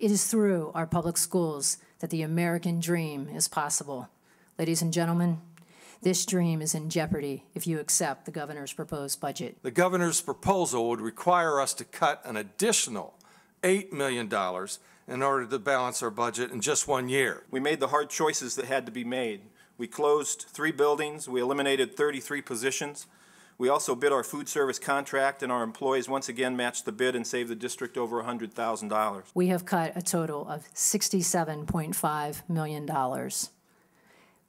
It is through our public schools that the American dream is possible. Ladies and gentlemen, this dream is in jeopardy if you accept the governor's proposed budget. The governor's proposal would require us to cut an additional $8 million in order to balance our budget in just 1 year. We made the hard choices that had to be made. We closed 3 buildings. We eliminated 33 positions. We also bid our food service contract, and our employees once again matched the bid and saved the district over $100,000. We have cut a total of $67.5 million.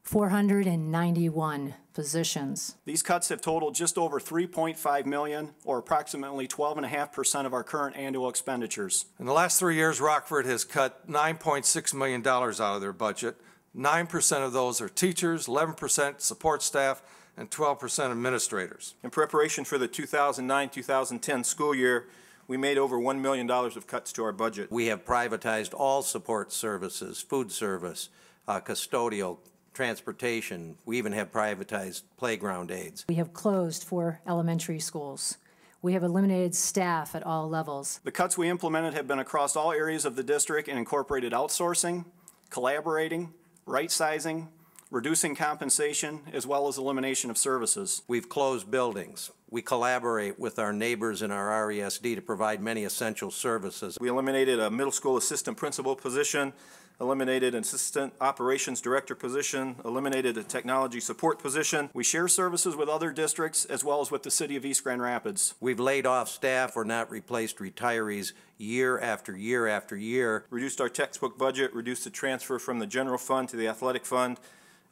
491 positions. These cuts have totaled just over $3.5 million, or approximately 12.5% of our current annual expenditures. In the last 3 years, Rockford has cut $9.6 million out of their budget. 9% of those are teachers, 11% support staff, and 12% administrators. In preparation for the 2009-2010 school year, we made over $1 million of cuts to our budget. We have privatized all support services, food service, custodial, transportation. We even have privatized playground aids. We have closed 4 elementary schools. We have eliminated staff at all levels. The cuts we implemented have been across all areas of the district and incorporated outsourcing, collaborating, right-sizing, reducing compensation, as well as elimination of services. We've closed buildings. We collaborate with our neighbors in our RESD to provide many essential services. We eliminated a middle school assistant principal position, eliminated an assistant operations director position, eliminated a technology support position. We share services with other districts as well as with the city of East Grand Rapids. We've laid off staff or not replaced retirees year after year after year. Reduced our textbook budget, reduced the transfer from the general fund to the athletic fund,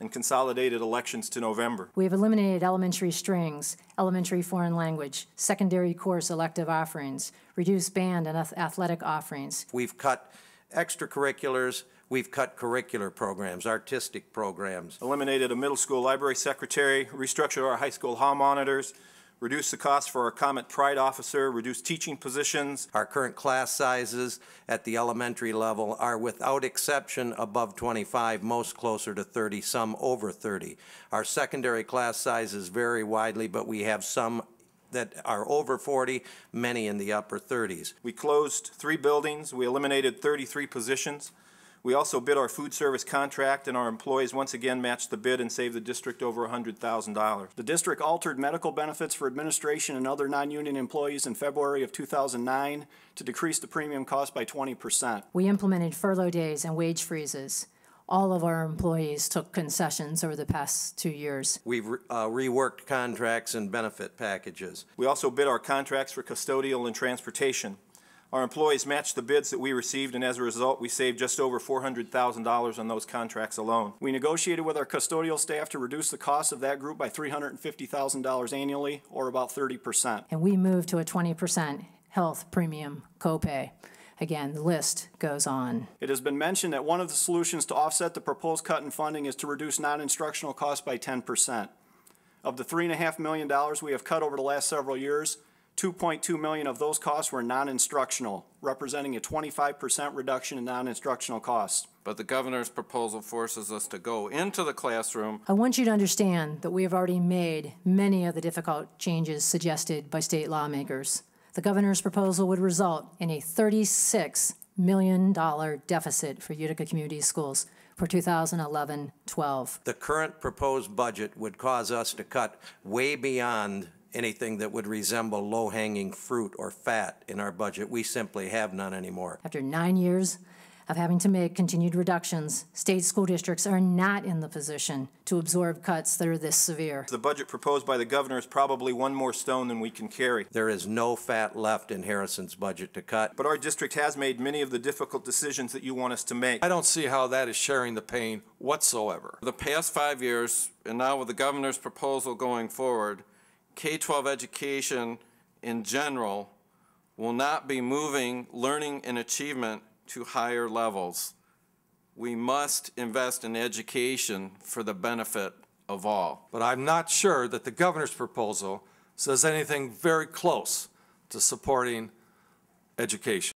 and consolidated elections to November. We have eliminated elementary strings, elementary foreign language, secondary course elective offerings, reduced band and athletic offerings. We've cut extracurriculars. We've cut curricular programs, artistic programs. Eliminated a middle school library secretary, restructured our high school hall monitors, reduced the cost for our Comet Pride officer, reduced teaching positions. Our current class sizes at the elementary level are without exception above 25, most closer to 30, some over 30. Our secondary class sizes vary widely, but we have some that are over 40, many in the upper 30s. We closed 3 buildings. We eliminated 33 positions. We also bid our food service contract, and our employees once again matched the bid and saved the district over $100,000. The district altered medical benefits for administration and other non-union employees in February of 2009 to decrease the premium cost by 20%. We implemented furlough days and wage freezes. All of our employees took concessions over the past 2 years. We've reworked contracts and benefit packages. We also bid our contracts for custodial and transportation. Our employees matched the bids that we received, and as a result, we saved just over $400,000 on those contracts alone. We negotiated with our custodial staff to reduce the cost of that group by $350,000 annually, or about 30%. And we moved to a 20% health premium copay. Again, the list goes on. It has been mentioned that one of the solutions to offset the proposed cut in funding is to reduce non-instructional costs by 10%. Of the $3.5 million we have cut over the last several years, $2.2 million of those costs were non-instructional, representing a 25% reduction in non-instructional costs. But the governor's proposal forces us to go into the classroom. I want you to understand that we have already made many of the difficult changes suggested by state lawmakers. The governor's proposal would result in a $36 million deficit for Utica Community Schools for 2011-12. The current proposed budget would cause us to cut way beyond anything that would resemble low-hanging fruit or fat in our budget. We simply have none anymore. After 9 years of having to make continued reductions, state school districts are not in the position to absorb cuts that are this severe. The budget proposed by the governor is probably one more stone than we can carry. There is no fat left in Harrison's budget to cut. But our district has made many of the difficult decisions that you want us to make. I don't see how that is sharing the pain whatsoever. For the past 5 years, and now with the governor's proposal going forward, K-12 education in general will not be moving learning and achievement to higher levels. We must invest in education for the benefit of all. But I'm not sure that the governor's proposal says anything very close to supporting education.